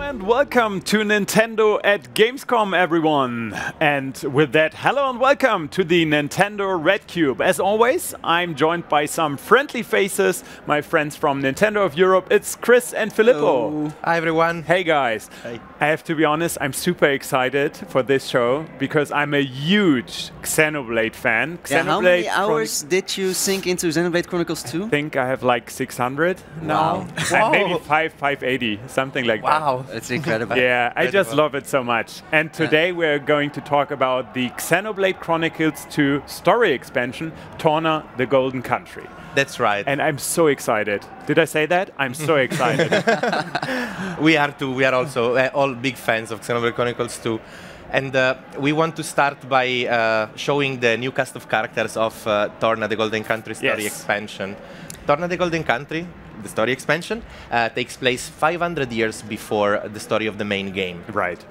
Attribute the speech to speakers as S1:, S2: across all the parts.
S1: And welcome to Nintendo at Gamescom, everyone. And with that, hello and welcome to the Nintendo RedCube. As always, I'm joined by some friendly faces, my friends from Nintendo of Europe. It's Chris and Filippo.
S2: Hello. Hi, everyone.
S1: Hey, guys.
S2: Hey.
S1: I have to be honest, I'm super excited for this show because I'm a huge Xenoblade fan.
S3: Yeah, how many hours did you sink into Xenoblade Chronicles 2?
S1: I think I have like 600 now.
S2: Wow.
S1: And maybe 580, something like that.
S2: Wow.
S3: That's incredible.
S1: Yeah, I just love it so much. And today we're going to talk about the Xenoblade Chronicles 2 story expansion, Torna, the Golden Country.
S2: That's right.
S1: And I'm so excited. Did I say that? I'm so excited.
S2: We are too. We are also all big fans of Xenoblade Chronicles 2. And we want to start by showing the new cast of characters of Torna, the Golden Country story expansion. Torna, the Golden Country, the story expansion, takes place 500 years before the story of the main game.
S1: Right.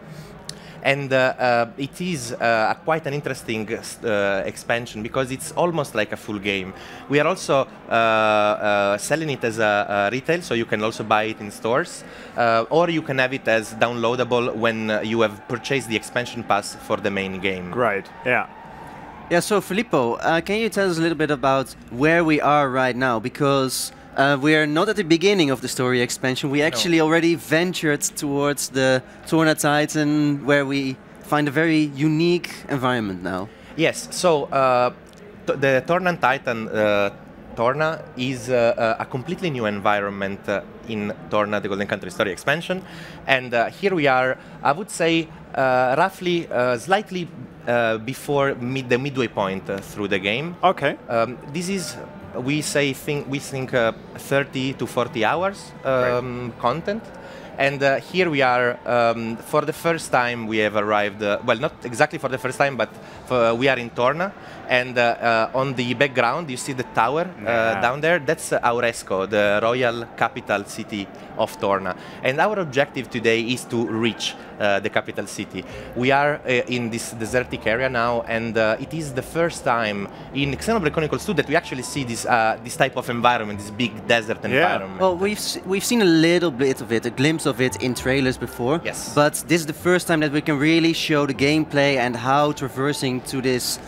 S2: And it is quite an interesting expansion because it's almost like a full game. We are also selling it as a retail, so you can also buy it in stores, or you can have it as downloadable when you have purchased the expansion pass for the main game.
S1: Right, yeah.
S3: Yeah, so Filippo, can you tell us a little bit about where we are right now? Because we are not at the beginning of the story expansion. We actually already ventured towards the Torna Titan, where we find a very unique environment now.
S2: Yes, so the Torna Titan, Torna is a completely new environment in Torna, the Golden Country story expansion. And here we are, I would say, roughly, slightly before the midway point through the game.
S1: Okay.
S2: This is, we think 30 to 40 hours content. And here we are, for the first time we have arrived, well, not exactly for the first time, but we are in Torna. And on the background, you see the tower down there. That's Auresco, the royal capital city of Torna. And our objective today is to reach the capital city. We are in this desertic area now, and it is the first time in Xenoblade Chronicles 2 that we actually see this type of environment, this big desert environment.
S3: Well, we've seen a little bit of it, a glimpse of it in trailers before.
S2: Yes.
S3: But this is the first time that we can really show the gameplay and how traversing through this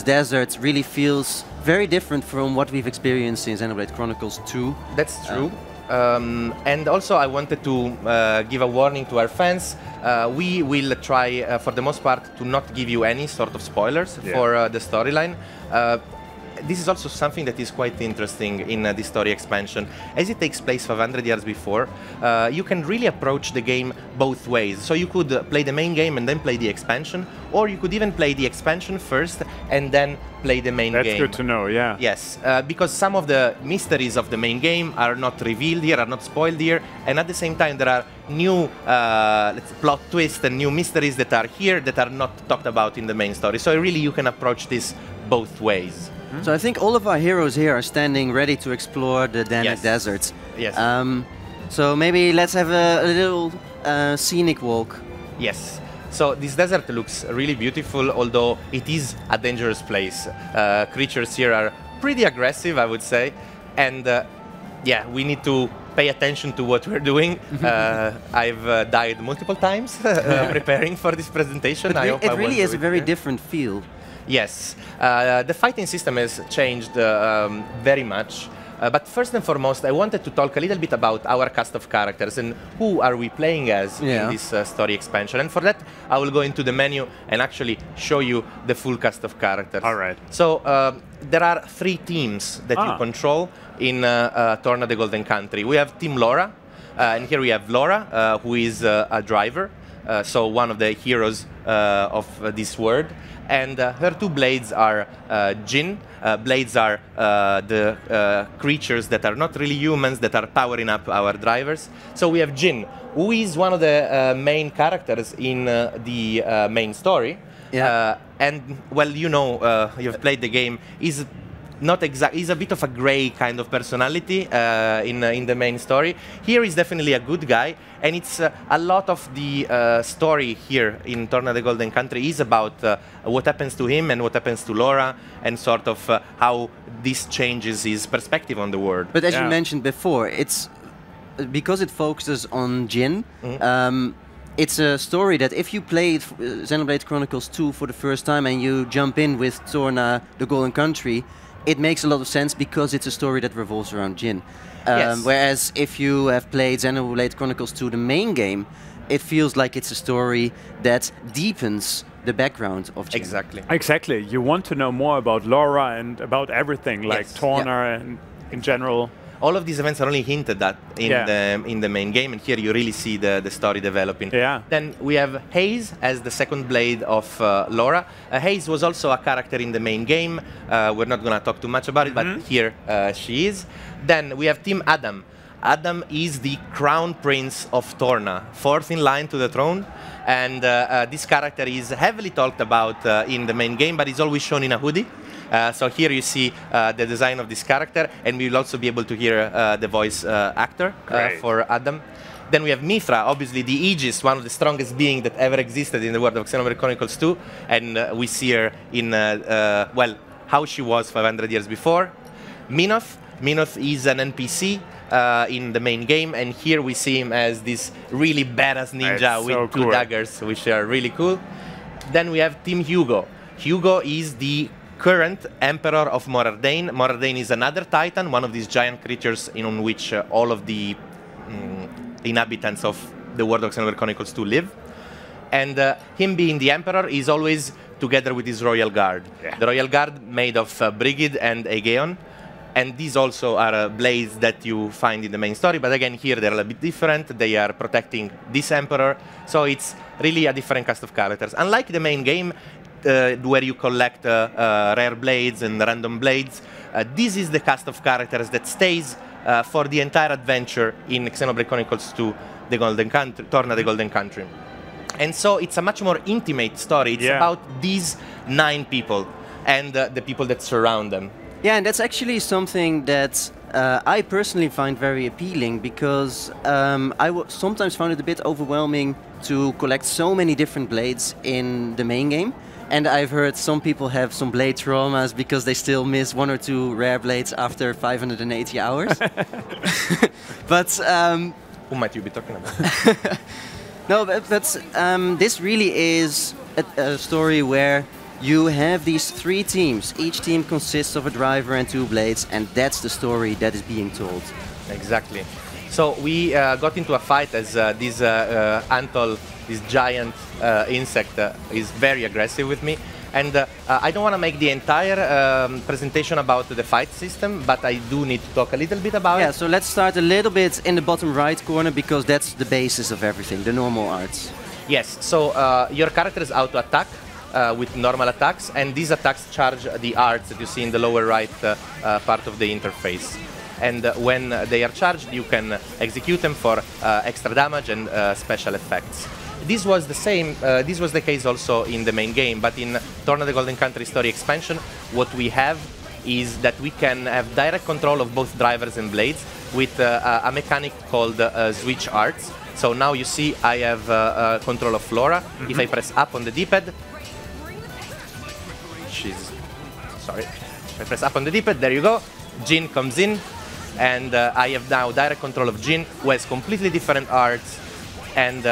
S3: desert really feels very different from what we've experienced in Xenoblade Chronicles 2.
S2: That's true. And also I wanted to give a warning to our fans. We will try, for the most part, to not give you any sort of spoilers for the storyline. This is also something that is quite interesting in the story expansion. As it takes place 500 years before, you can really approach the game both ways. So you could play the main game and then play the expansion, or you could even play the expansion first and then play the main game.
S1: That's good to know, yeah.
S2: Yes, because some of the mysteries of the main game are not revealed here, are not spoiled here, and at the same time there are new plot twists and new mysteries that are here that are not talked about in the main story. So really you can approach this both ways.
S3: So I think all of our heroes here are standing ready to explore the Danik Desert.
S2: Yes.
S3: So maybe let's have a little scenic walk.
S2: Yes. So this desert looks really beautiful, although it is a dangerous place. Creatures here are pretty aggressive, I would say. And yeah, we need to pay attention to what we're doing. I've died multiple times preparing for this presentation.
S3: But it really is a very different feel.
S2: Yes, the fighting system has changed very much. But first and foremost, I wanted to talk a little bit about our cast of characters and who are we playing as in this story expansion. And for that, I will go into the menu and actually show you the full cast of characters.
S1: All right.
S2: So there are 3 teams that you control in Torna, the Golden Country. We have Team Laura, and here we have Laura, who is a driver, so one of the heroes of this world. And her 2 blades are Jin. Blades are the creatures that are not really humans, that are powering up our drivers. So we have Jin, who is one of the main characters in the main story.
S3: Yeah.
S2: And, well, you know, you've played the game. He's not exactly, he's a bit of a gray kind of personality in the main story. Here he's definitely a good guy, and it's a lot of the story here in Torna, the Golden Country is about what happens to him and what happens to Laura, and sort of how this changes his perspective on the world.
S3: But as you mentioned before, it's because it focuses on Jin, it's a story that if you played Xenoblade Chronicles 2 for the first time and you jump in with Torna, the Golden Country, it makes a lot of sense because it's a story that revolves around Jin.
S2: Yes.
S3: Whereas if you have played Xenoblade Chronicles 2, the main game, it feels like it's a story that deepens the background of Jin.
S2: Exactly.
S1: Exactly. You want to know more about Laura and about everything, like
S2: Yes.
S1: Torna and in general.
S2: All of these events are only hinted at in the main game, and here you really see the story developing.
S1: Yeah.
S2: Then we have Haze as the second blade of Laura. Haze was also a character in the main game. We're not going to talk too much about it, but here she is. Then we have Team Adam. Adam is the crown prince of Torna, fourth in line to the throne. And this character is heavily talked about in the main game, but is always shown in a hoodie. So here you see the design of this character, and we will also be able to hear the voice actor for Adam. Then we have Mithra, obviously the Aegis, one of the strongest beings that ever existed in the world of Xenoblade Chronicles 2. And we see her in, well, how she was 500 years before. Minoth. Minoth is an NPC in the main game, and here we see him as this really badass ninja with two daggers, which are really cool. Then we have Team Hugo. Hugo is the current Emperor of Morardain. Morardain is another Titan, one of these giant creatures in which all of the inhabitants of the world of Xenoblade Chronicles 2 live. And him being the Emperor is always together with his Royal Guard. Yeah. The Royal Guard made of Brigid and Aegeon. And these also are blades that you find in the main story, but again, here they're a bit different. They are protecting this Emperor, so it's really a different cast of characters. Unlike the main game, where you collect rare blades and random blades, this is the cast of characters that stays for the entire adventure in Xenoblade Chronicles 2, the Golden Country, Torna, the Golden Country. And so it's a much more intimate story. It's about these 9 people and the people that surround them.
S3: Yeah, and that's actually something that I personally find very appealing, because I sometimes found it a bit overwhelming to collect so many different blades in the main game. And I've heard some people have some blade traumas because they still miss 1 or 2 rare blades after 580 hours. But
S2: who might you be talking about?
S3: No, but this really is a story where you have these 3 teams. Each team consists of a driver and 2 blades, and that's the story that is being told.
S2: Exactly. So we got into a fight as this Antol, this giant insect, is very aggressive with me. And I don't want to make the entire presentation about the fight system, but I do need to talk a little bit about it.
S3: Yeah, so let's start a little bit in the bottom right corner, because that's the basis of everything, the normal arts.
S2: Yes, so your character is out to attack with normal attacks, and these attacks charge the arts that you see in the lower right part of the interface. And when they are charged, you can execute them for extra damage and special effects. This was the same. This was the case also in the main game, but in Torna the Golden Country Story expansion, what we have is that we can have direct control of both drivers and blades with a mechanic called switch arts. So now you see I have control of Laura. If I press up on the D-pad, if I press up on the D-pad, there you go. Jin comes in, and I have now direct control of Jin, who has completely different arts and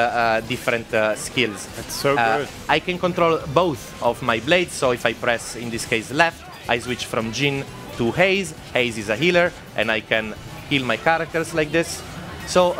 S2: different skills.
S1: That's so good.
S2: I can control both of my blades, so if I press, in this case, left, I switch from Jin to Haze. Haze is a healer, and I can heal my characters like this. So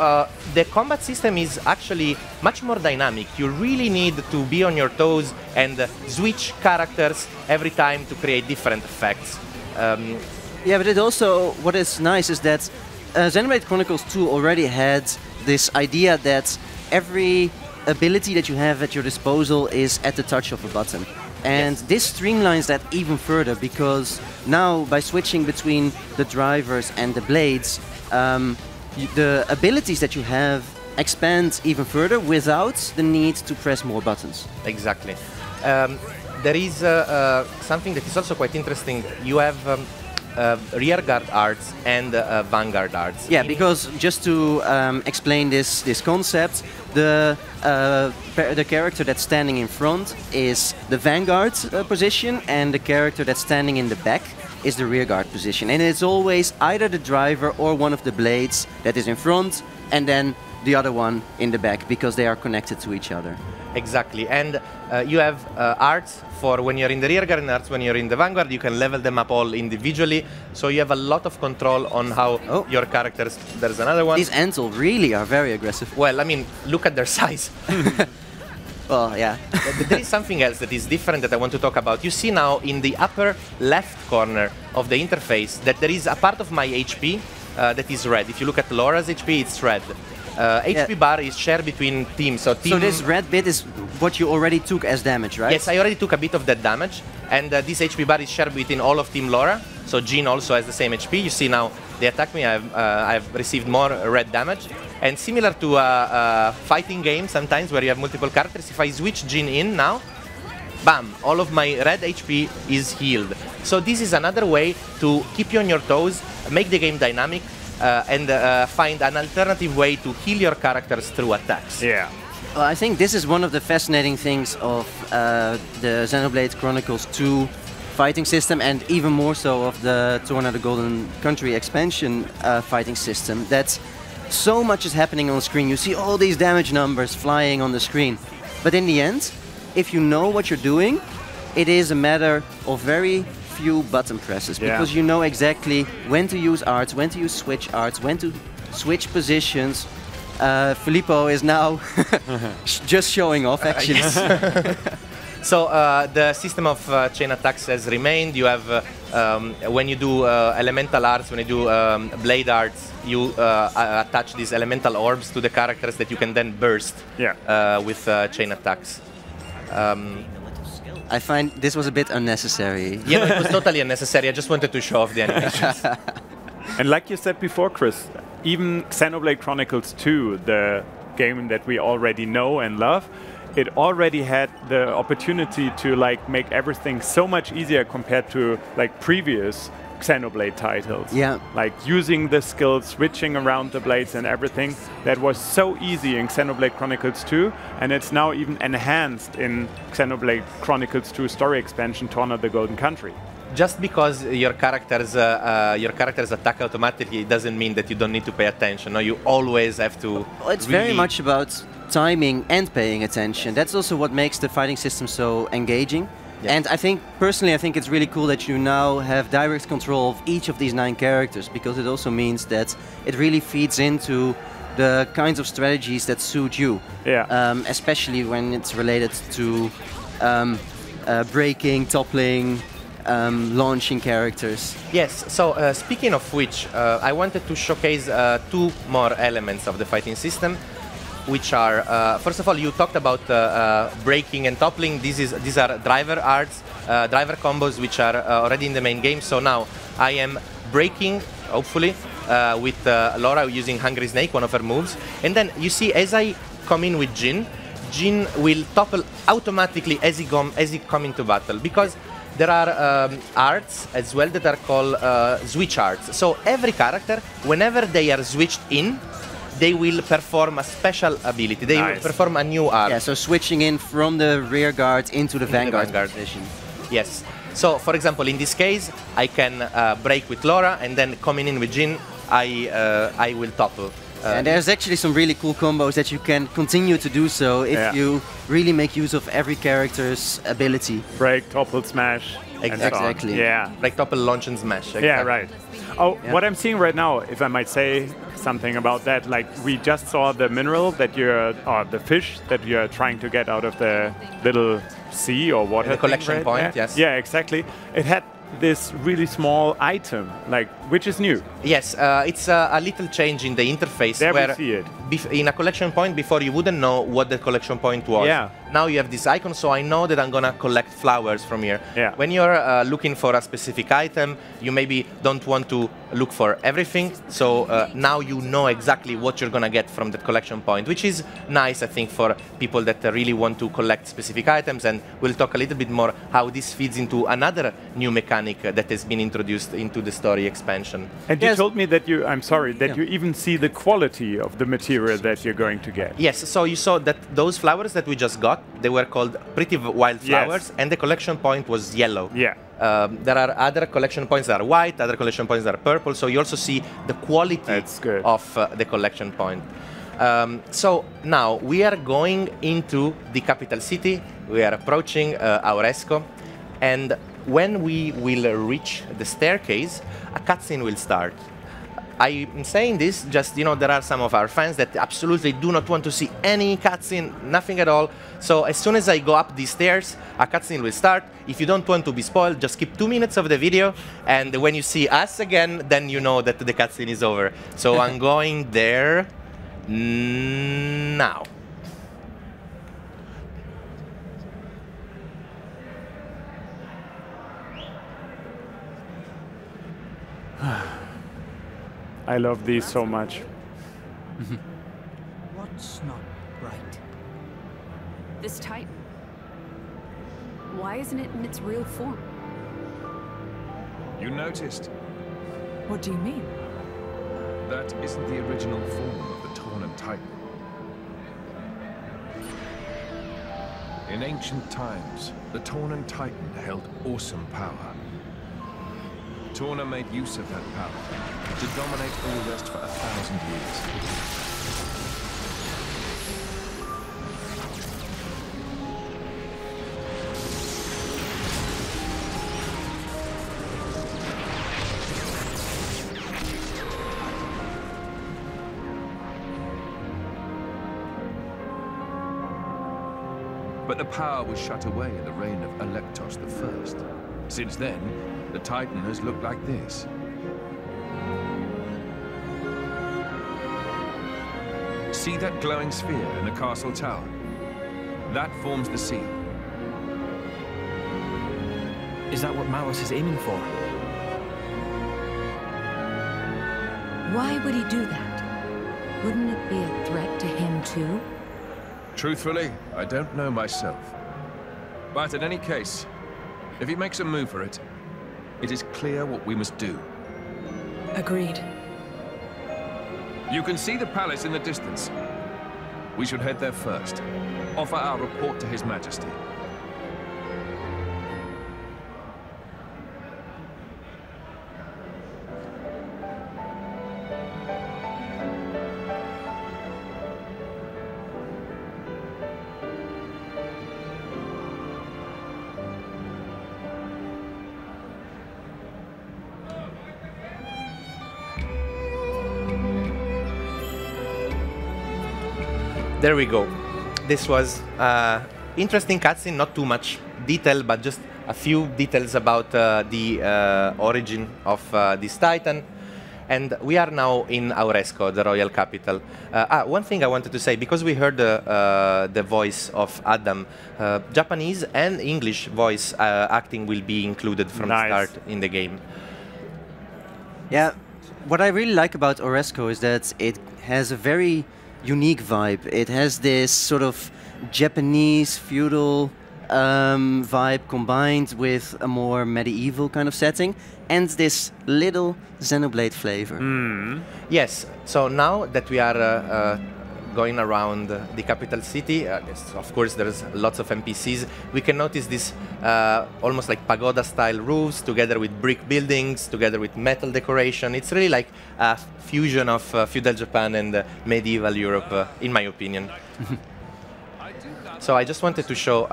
S2: the combat system is actually much more dynamic. You really need to be on your toes and switch characters every time to create different effects.
S3: Yeah, but it also, what is nice is that Xenoblade Chronicles 2 already had this idea that every ability that you have at your disposal is at the touch of a button. And this streamlines that even further, because now by switching between the drivers and the blades, the abilities that you have expand even further without the need to press more buttons.
S2: Exactly. There is something that is also quite interesting. You have Rearguard arts and Vanguard arts.
S3: Yeah, because just to explain this concept, the character that's standing in front is the Vanguard position, and the character that's standing in the back is the rearguard position. And it's always either the driver or one of the blades that is in front, and then the other one in the back, because they are connected to each other.
S2: Exactly, and you have arts for when you're in the rearguard and arts when you're in the Vanguard. You can level them up all individually, so you have a lot of control on how your characters... There's another one.
S3: These Antle really are very aggressive.
S2: Well, I mean, look at their size.
S3: Well, yeah.
S2: There is something else that is different that I want to talk about. You see now in the upper left corner of the interface that there is a part of my HP that is red. If you look at Laura's HP, it's red. HP bar is shared between teams. So
S3: this red bit is what you already took as damage, right?
S2: Yes, I already took a bit of that damage. And this HP bar is shared between all of Team Laura. So Jean also has the same HP. You see now they attack me, I've received more red damage. And similar to a fighting game sometimes where you have multiple characters, if I switch Jean in now, bam, all of my red HP is healed. So this is another way to keep you on your toes, make the game dynamic, and find an alternative way to heal your characters through attacks.
S1: Yeah.
S3: Well, I think this is one of the fascinating things of the Xenoblade Chronicles 2 fighting system, and even more so of the Torna the Golden Country expansion fighting system, that so much is happening on screen. You see all these damage numbers flying on the screen. But in the end, if you know what you're doing, it is a matter of very few button presses, because you know exactly when to use arts, when to use switch arts, when to switch positions. Filippo is now just showing off, actually.
S2: So the system of chain attacks has remained. You have, when you do elemental arts, when you do blade arts, you attach these elemental orbs to the characters that you can then burst with chain attacks.
S3: I find this was a bit unnecessary.
S2: Yeah, no, it was totally unnecessary. I just wanted to show off the animations.
S1: And like you said before, Chris, even Xenoblade Chronicles 2, the game that we already know and love, it already had the opportunity to make everything so much easier compared to previous Xenoblade titles.
S3: Yeah.
S1: Like using the skills, switching around the blades and everything. That was so easy in Xenoblade Chronicles 2, and it's now even enhanced in Xenoblade Chronicles 2 story expansion, Torna the Golden Country.
S2: Just because your characters attack automatically, it doesn't mean that you don't need to pay attention. No, you always have to.
S3: Well, it's very much about timing and paying attention. That's also what makes the fighting system so engaging. Yeah. And I think, personally, it's really cool that you now have direct control of each of these 9 characters, because it also means that it really feeds into the kinds of strategies that suit you.
S1: Yeah.
S3: Especially when it's related to breaking, toppling, launching characters.
S2: Yes, so speaking of which, I wanted to showcase 2 more elements of the fighting system, which are, first of all, you talked about breaking and toppling. These are driver arts, driver combos, which are already in the main game. So now I am breaking, hopefully, with Laura using Hungry Snake, one of her moves. And then you see, as I come in with Jin will topple automatically as he come into battle, because there are arts as well that are called switch arts. So every character, whenever they are switched in, they will perform a special ability. They will perform a new art.
S3: Yeah, so switching in from the Rearguard into the Vanguard position.
S2: Yes. So, for example, in this case, I can break with Laura, and then coming in with Jin, I will topple.
S3: And there's actually some really cool combos that you can continue to do so if you really make use of every character's ability.
S1: Break, topple, smash.
S3: Exactly.
S1: Yeah.
S2: Break, topple, launch, and smash. Exactly.
S1: Yeah, right. Oh, what I'm seeing right now, if I might say something about that, we just saw the mineral that the fish that you're trying to get out of the little sea or water.
S2: The collection point,
S1: yeah?
S2: yes.
S1: Yeah, exactly. It had this really small item, which is new.
S2: Yes, it's a little change in the interface.
S1: There
S2: where
S1: we see it.
S2: In a collection point, before you wouldn't know what the collection point was.
S1: Yeah.
S2: Now you have this icon, so I know that I'm gonna collect flowers from here.
S1: Yeah.
S2: When you're looking for a specific item, you maybe don't want to look for everything, so now you know exactly what you're gonna get from that collection point, which is nice, I think, for people that really want to collect specific items. And we'll talk a little bit more how this feeds into another new mechanic mechanic that has been introduced into the story expansion.
S1: And you told me that I'm sorry, that you even see the quality of the material that you're going to get.
S2: Yes, so you saw that those flowers that we just got, they were called pretty wild flowers, and the collection point was yellow.
S1: Yeah.
S2: There are other collection points that are white, other collection points that are purple, so you also see the quality of the collection point. So now we are going into the capital city, we are approaching Auresco, and when we will reach the staircase, a cutscene will start. I'm saying this just, there are some of our fans that absolutely do not want to see any cutscene, nothing at all. So as soon as I go up these stairs, a cutscene will start. If you don't want to be spoiled, just skip 2 minutes of the video, and when you see us again, then you know that the cutscene is over. So I'm going there now.
S1: I love these so much.
S4: What's not right?
S5: This Titan. Why isn't it in its real form?
S6: You noticed?
S4: What do you mean?
S6: That isn't the original form of the Torna Titan. In ancient times, the Torna Titan held awesome power. Torna made use of that power to dominate all the rest for 1,000 years. But the power was shut away in the reign of Electos I. Since then, the Titan has looked like this. See that glowing sphere in the castle tower? That forms the seal.
S4: Is that what Maus is aiming for?
S5: Why would he do that? Wouldn't it be a threat to him too?
S6: Truthfully, I don't know myself. But in any case, if he makes a move for it, it is clear what we must do.
S4: Agreed.
S6: You can see the palace in the distance. We should head there first. Offer our report to His Majesty.
S2: There we go. This was interesting cutscene, not too much detail, but just a few details about the origin of this Titan. And we are now in Auresco, the royal capital. One thing I wanted to say, because we heard the voice of Adam, Japanese and English voice acting will be included from the start in the game.
S3: Yeah, what I really like about Auresco is that it has a very unique vibe. It has this sort of Japanese feudal vibe combined with a more medieval kind of setting and this little Xenoblade flavor.
S2: Yes, so now that we are going around the capital city, of course there's lots of NPCs, we can notice this almost like pagoda style roofs together with brick buildings, together with metal decoration. It's really like a fusion of feudal Japan and medieval Europe, in my opinion. So I just wanted to show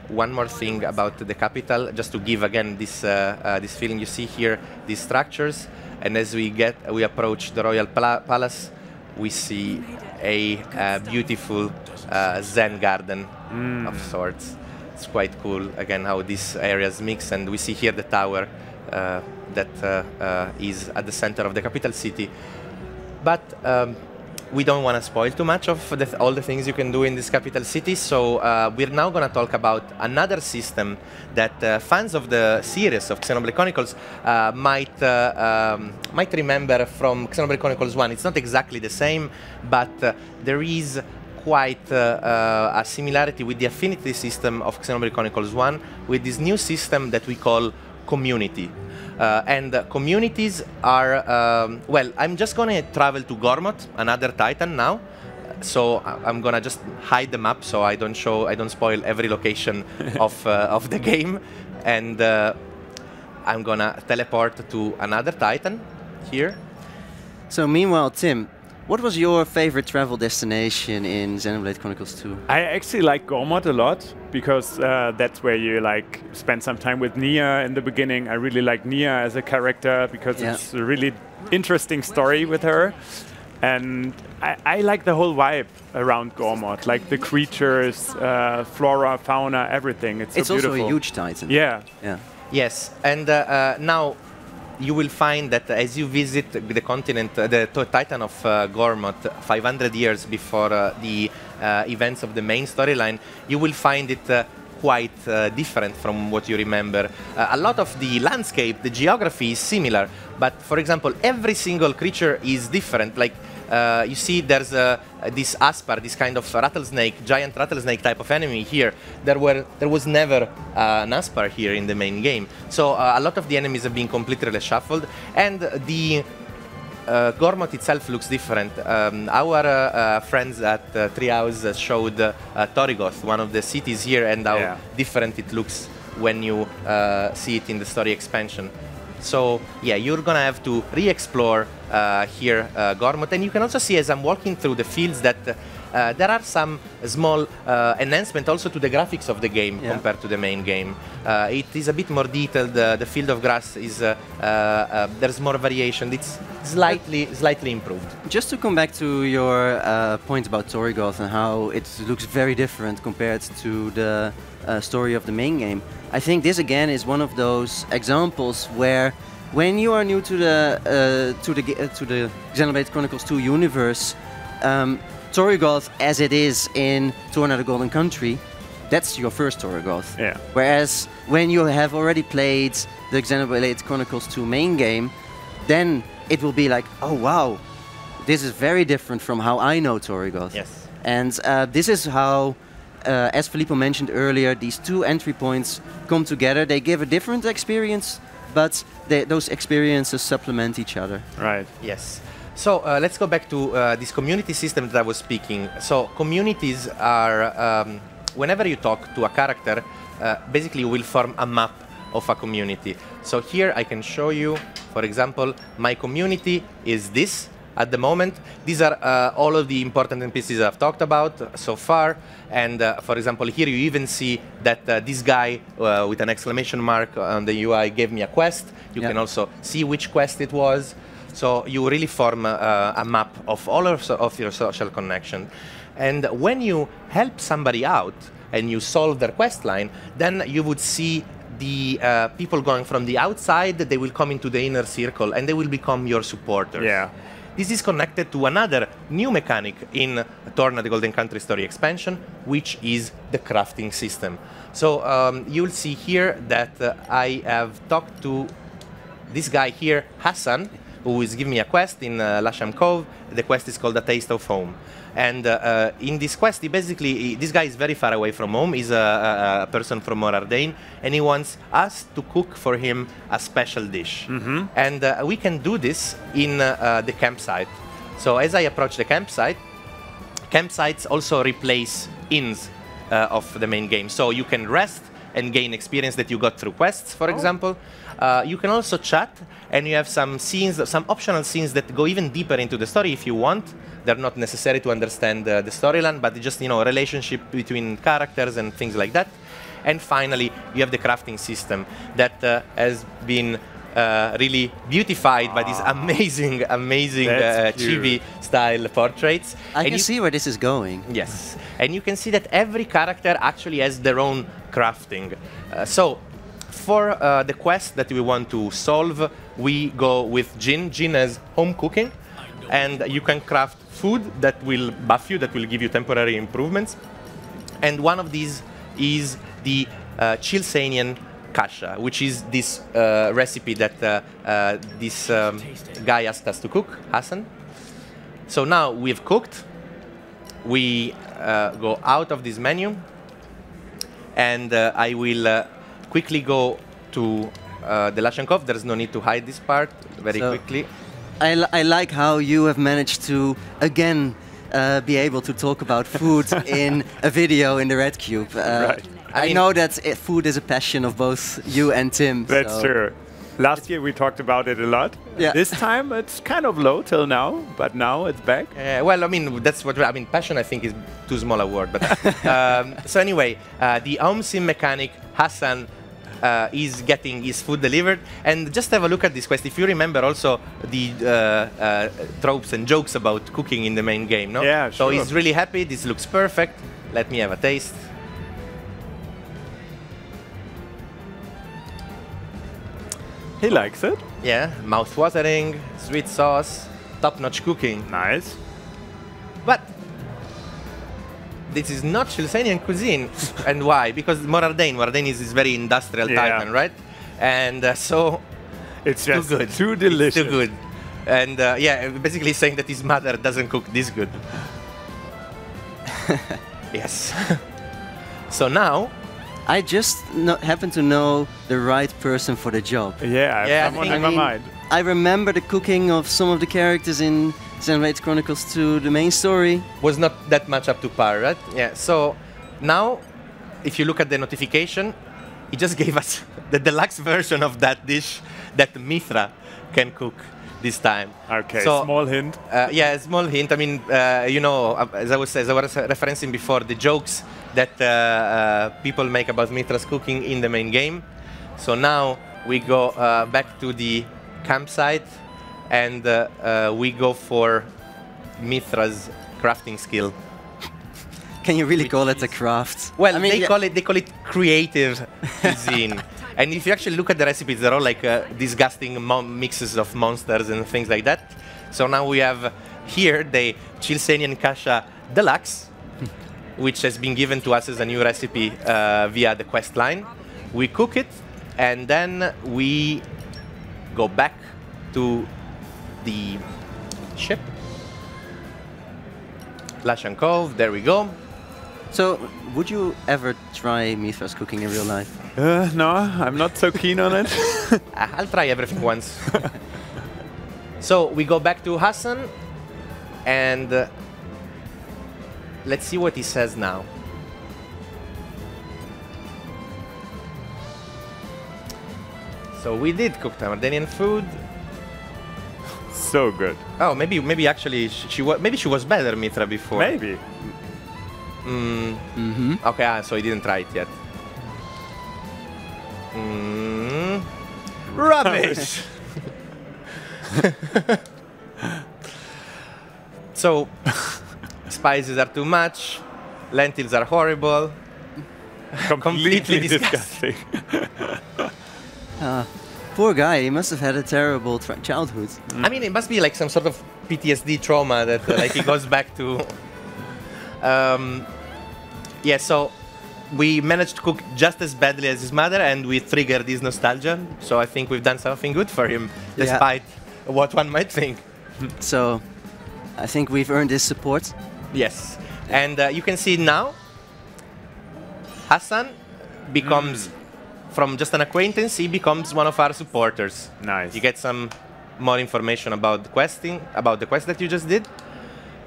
S2: one more thing about the capital, just to give again this this feeling. You see here these structures, and as we approach the royal palace, we see a beautiful Zen garden of sorts. It's quite cool again how these areas mix, and we see here the tower that is at the center of the capital city. But we don't want to spoil too much of all the things you can do in this capital city, so we're now going to talk about another system that fans of the series of Xenoblade Chronicles might remember from Xenoblade Chronicles 1. It's not exactly the same, but there is quite a similarity with the affinity system of Xenoblade Chronicles 1, with this new system that we call community. Communities are, well, I'm just going to travel to Gormott, another Titan now. So I'm going to just hide the map so I don't spoil every location of the game. And I'm going to teleport to another Titan here.
S3: So meanwhile, Tim, what was your favorite travel destination in Xenoblade Chronicles 2?
S1: I actually like Gormott a lot because that's where you like spend some time with Nia in the beginning. I really like Nia as a character because it's a really interesting story with her. And I like the whole vibe around Gormott, like the creatures, flora, fauna, everything. It's so beautiful.
S3: Also a huge Titan.
S1: Yeah.
S2: Yes, and now you will find that as you visit the continent, the Titan of Gormott, 500 years before the events of the main storyline, you will find it quite different from what you remember. A lot of the landscape, the geography is similar, but for example, every single creature is different. Like you see, there's this Aspar, this kind of rattlesnake, giant rattlesnake type of enemy here. There was never an Aspar here in the main game. So a lot of the enemies have been completely reshuffled, and the Gormott itself looks different. Our friends at Treehouse showed Torrigoth, one of the cities here, and how different it looks when you see it in the story expansion. So yeah, you're gonna have to re-explore here Gormott, and you can also see as I'm walking through the fields that there are some small enhancement also to the graphics of the game compared to the main game. It is a bit more detailed. The field of grass is there's more variation. It's slightly improved.
S3: Just to come back to your point about Torrigoth and how it looks very different compared to the story of the main game, I think this again is one of those examples where, when you are new to the Xenoblade Chronicles 2 universe, Torrigoth, as it is in Torna the Golden Country, that's your first Torrigoth.
S1: Yeah.
S3: Whereas when you have already played the Xenoblade Chronicles 2 main game, then it will be like, oh wow, this is very different from how I know Torrigoth.
S2: Yes.
S3: And this is how, as Filippo mentioned earlier, these two entry points come together. They give a different experience, but those experiences supplement each other.
S1: Right.
S2: Yes. So let's go back to this community system that I was speaking. So communities are, whenever you talk to a character, basically you will form a map of a community. So here I can show you, for example, my community is this. At the moment, these are all of the important NPCs I've talked about so far. And for example, here you even see that this guy with an exclamation mark on the UI gave me a quest. You can also see which quest it was. So you really form a map of all of your social connection. And when you help somebody out and you solve their quest line, then you would see the people going from the outside, they will come into the inner circle and they will become your supporters.
S1: Yeah.
S2: This is connected to another new mechanic in Torna the Golden Country story expansion, which is the crafting system. So you'll see here that I have talked to this guy here, Hassan, who is giving me a quest in Lasham Cove. The quest is called A Taste of Home. And in this quest, this guy is very far away from home. He's a person from Morardain, and he wants us to cook for him a special dish. Mm-hmm. And we can do this in the campsite. So as I approach the campsite, campsites also replace inns of the main game. So you can rest and gain experience that you got through quests, for example. You can also chat, and you have some scenes, some optional scenes that go even deeper into the story if you want. They're not necessary to understand the storyline, but just, you know, relationship between characters and things like that. And finally, you have the crafting system that has been really beautified by these amazing chibi-style portraits.
S3: I can see where this is going.
S2: Yes, and you can see that every character actually has their own crafting. So, for the quest that we want to solve, we go with Jin. Jin has home cooking, and you can craft food that will buff you, that will give you temporary improvements. And one of these is the Chilsanian kasha, which is this recipe that this guy asked us to cook, Hassan. So now we've cooked. We go out of this menu, and I will quickly go to the Lashenkov. There's no need to hide this part very quickly.
S3: I like how you have managed to, again, be able to talk about food in a video in the RedCube.
S1: Right.
S3: I know that food is a passion of both you and Tim.
S1: That's true. Last year we talked about it a lot.
S3: Yeah.
S1: This time it's kind of low till now, but now it's back.
S2: Well, I mean, that's what I mean. Passion, I think, is too small a word. But so anyway, the home sim mechanic Hassan is getting his food delivered, and just have a look at this quest. If you remember, also the tropes and jokes about cooking in the main game, no?
S1: Yeah,
S2: So
S1: sure.
S2: he's really happy. This looks perfect. Let me have a taste.
S1: He likes it.
S2: Yeah, mouth-watering, sweet sauce, top-notch cooking.
S1: Nice.
S2: But this is not Chilsanian cuisine. And why? Because Morardain is this very industrial titan, right? And so
S1: It's
S2: too
S1: just
S2: good.
S1: too delicious.
S2: It's too good. And yeah, basically saying that his mother doesn't cook this good. Yes. So now,
S3: I just happen to know the right person for the job.
S1: Yeah, I have someone in my mind.
S3: I remember the cooking of some of the characters in Xenoblade Chronicles 2, the main story.
S2: was not that much up to par, right? Yeah. So now, if you look at the notification, he just gave us the deluxe version of that dish that Mithra can cook this time.
S1: Okay,
S2: So,
S1: small hint.
S2: yeah, a small hint. I mean, you know, as I was referencing before, the jokes that people make about Mithra's cooking in the main game. So now we go back to the campsite, and we go for Mithra's crafting skill.
S3: Can you really call it a craft?
S2: Well,
S3: I mean,
S2: they call it creative cuisine. And if you actually look at the recipes, they're all like disgusting mixes of monsters and things like that. So now we have here the Chilsanian Kasha Deluxe, which has been given to us as a new recipe via the quest line. We cook it, and then we go back to the ship. Lashenkov, there we go.
S3: So, would you ever try Mithra's cooking in real life?
S1: No, I'm not so keen on it.
S2: I'll try everything once. So we go back to Hassan, and let's see what he says now. So we did cook Tamardanian food.
S1: So good.
S2: Oh, maybe actually maybe she was better Mithra before.
S1: Maybe.
S2: Okay, so he didn't try it yet. Rubbish. So spices are too much. Lentils are horrible. Completely disgusting.
S3: Poor guy, he must have had a terrible childhood.
S2: I mean, it must be like some sort of PTSD trauma that like he goes back to. Yeah, so we managed to cook just as badly as his mother, and we triggered his nostalgia. So I think we've done something good for him, despite what one might think.
S3: So, I think we've earned his support.
S2: Yes, and you can see now, Hassan becomes, from just an acquaintance, he becomes one of our supporters.
S1: Nice.
S2: You get some more information about the questing, about the quest that you just did,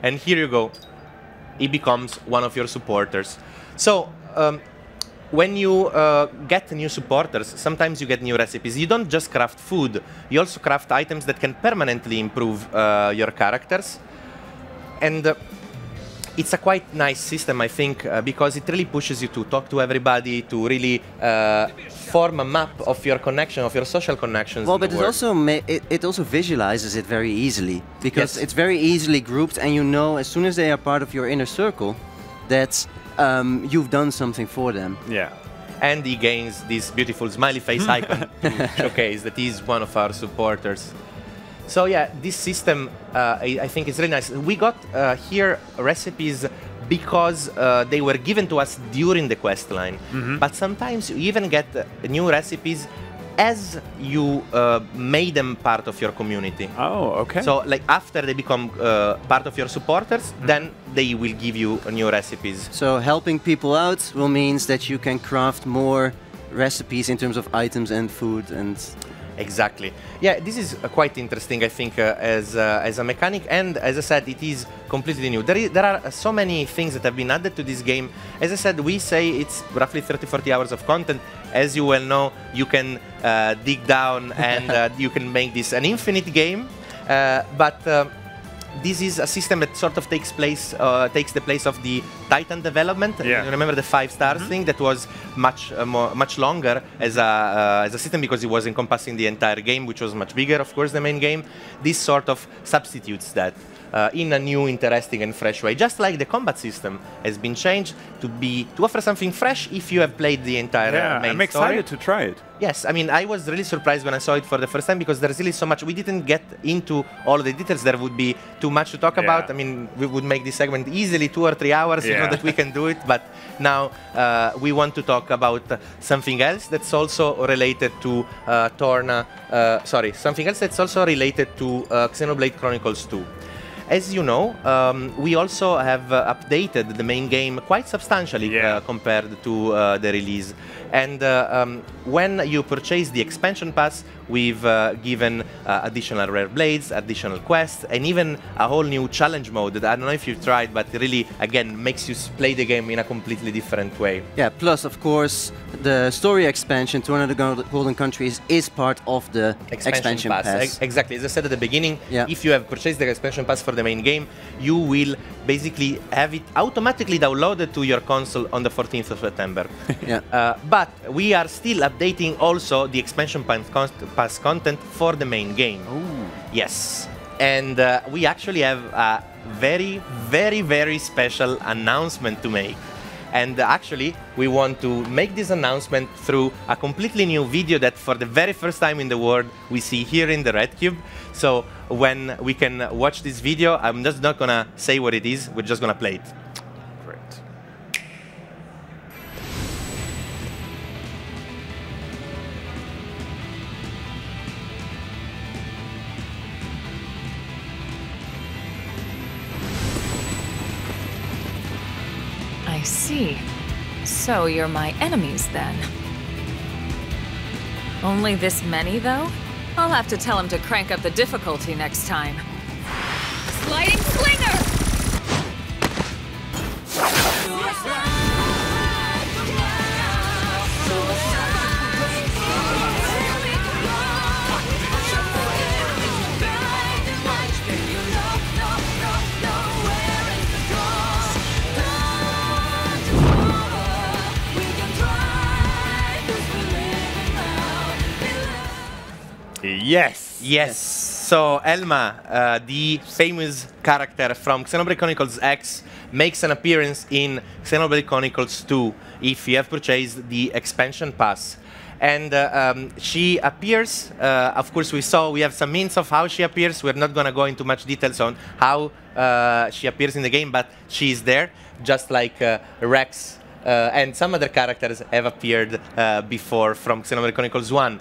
S2: and here you go. He becomes one of your supporters. So, when you get new supporters, sometimes you get new recipes. You don't just craft food, you also craft items that can permanently improve your characters. And it's a quite nice system, I think, because it really pushes you to talk to everybody, to really form a map of your connection, of your social connections.
S3: Well, but it also visualizes it very easily, because it's very easily grouped, and you know as soon as they are part of your inner circle that you've done something for them.
S1: Yeah.
S2: And he gains this beautiful smiley face icon to showcase that he's one of our supporters. So yeah, this system I think is really nice. We got here recipes because they were given to us during the quest line. But sometimes you even get new recipes as you made them part of your community.
S1: Oh, okay.
S2: So like after they become part of your supporters, then they will give you new recipes.
S3: So helping people out will means that you can craft more recipes in terms of items and food and...
S2: Exactly. Yeah, this is quite interesting, I think, as a mechanic, and as I said, it is completely new. There are so many things that have been added to this game. As I said, we say it's roughly 30-40 hours of content. As you well know, you can dig down and you can make this an infinite game, but this is a system that sort of takes the place of the Titan development.
S1: Yeah.
S2: You remember the 5 stars thing that was much longer as a system because it was encompassing the entire game, which was much bigger, of course, the main game. This sort of substitutes that in a new, interesting, and fresh way. Just like the combat system has been changed to offer something fresh if you have played the entire main
S1: I'm excited to try it.
S2: Yes, I mean, I was really surprised when I saw it for the first time because there's really so much. We didn't get into all the details. There would be too much to talk about. I mean, we would make this segment easily 2 or 3 hours, you know, that we can do it. But now we want to talk about something else that's also related to Torna. Something else that's also related to Xenoblade Chronicles 2. As you know, we also have updated the main game quite substantially compared to the release. And when you purchase the expansion pass, we've given additional rare blades, additional quests, and even a whole new challenge mode that I don't know if you've tried, but really, again, makes you play the game in a completely different way.
S3: Yeah, plus, of course, the story expansion, Torna the Golden Countries, is part of the expansion pass.
S2: Exactly. As I said at the beginning, if you have purchased the expansion pass for the main game, you will basically have it automatically downloaded to your console on the 14th of September. But we are still updating also the expansion pass content for the main game.
S1: Ooh.
S2: Yes. And we actually have a very, very, very special announcement to make. And actually, we want to make this announcement through a completely new video that for the very first time in the world we see here in the RedCube. So when we can watch this video, I'm just not gonna say what it is, we're just gonna play it.
S1: Great.
S7: I see. So you're my enemies, then. Only this many, though? I'll have to tell him to crank up the difficulty next time. Sliding slinger!
S1: Yes.
S2: Yes. So Elma, the famous character from Xenoblade Chronicles X, makes an appearance in Xenoblade Chronicles 2 if you have purchased the expansion pass. And she appears, of course we have some hints of how she appears. We're not going to go into much details on how she appears in the game, but she's there, just like Rex and some other characters have appeared before from Xenoblade Chronicles 1.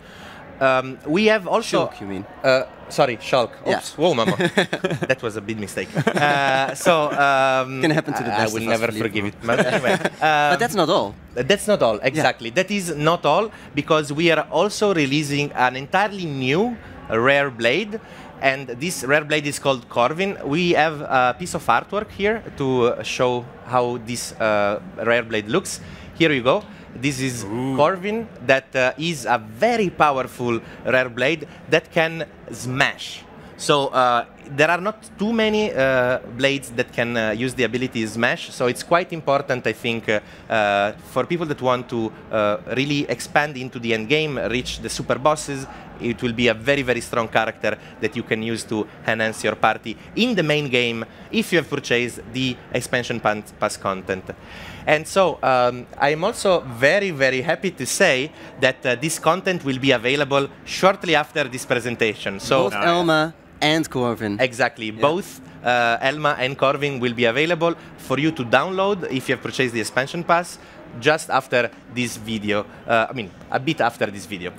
S2: We have also...
S3: Shulk, you mean?
S2: Sorry, Shulk. Oops.
S3: Yeah.
S2: Whoa, mama. That was a big mistake. Can
S3: happen to the best
S2: I will
S3: of us,
S2: never
S3: Filippo.
S2: forgive it. But anyway,
S3: But that's not all.
S2: that's not all, exactly. That is not all, because we are also releasing an entirely new rare blade, and this rare blade is called Corvin. We have a piece of artwork here to show how this rare blade looks. Here you go. This is Corvin, that is a very powerful rare blade that can smash. So there are not too many blades that can use the ability smash, so it's quite important, I think, for people that want to really expand into the end game, reach the super bosses. It will be a very, very strong character that you can use to enhance your party in the main game if you have purchased the expansion pass content. And so I'm also very, very happy to say that this content will be available shortly after this presentation. So
S3: Both Elma and Corvin.
S2: Exactly. Both Elma and Corvin will be available for you to download if you have purchased the expansion pass just after this video. I mean, a bit after this video.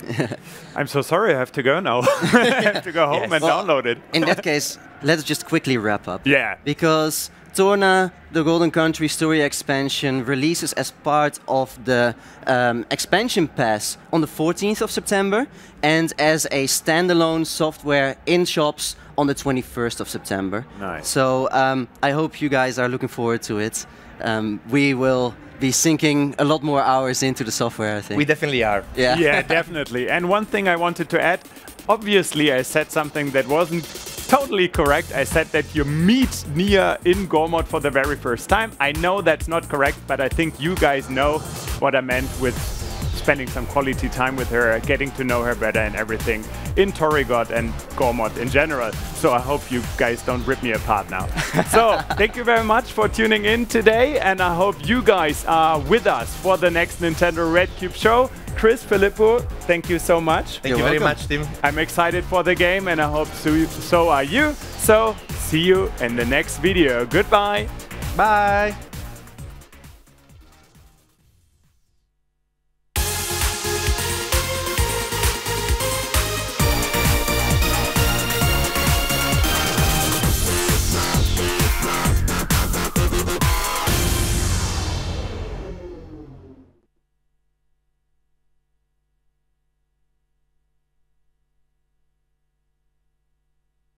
S1: I'm so sorry, I have to go now. I have to go home and download it.
S3: In that case, let's just quickly wrap up.
S1: Yeah.
S3: Because Torna, the Golden Country story expansion, releases as part of the expansion pass on the 14th of September and as a standalone software in shops on the 21st of September.
S1: Nice.
S3: So I hope you guys are looking forward to it. We will be sinking a lot more hours into the software, I think.
S2: We definitely are.
S3: Yeah.
S1: Yeah, definitely. And one thing I wanted to add, obviously I said something that wasn't totally correct. I said that you meet Nia in Gormod for the very first time. I know that's not correct, but I think you guys know what I meant with spending some quality time with her, getting to know her better and everything in Rearguard and Gormod in general. So I hope you guys don't rip me apart now. So thank you very much for tuning in today, and I hope you guys are with us for the next Nintendo RedCube show. Chris, Filippo, thank you so much.
S2: Thank you very much, Tim.
S1: I'm excited for the game, and I hope so are you. So see you in the next video. Goodbye.
S2: Bye.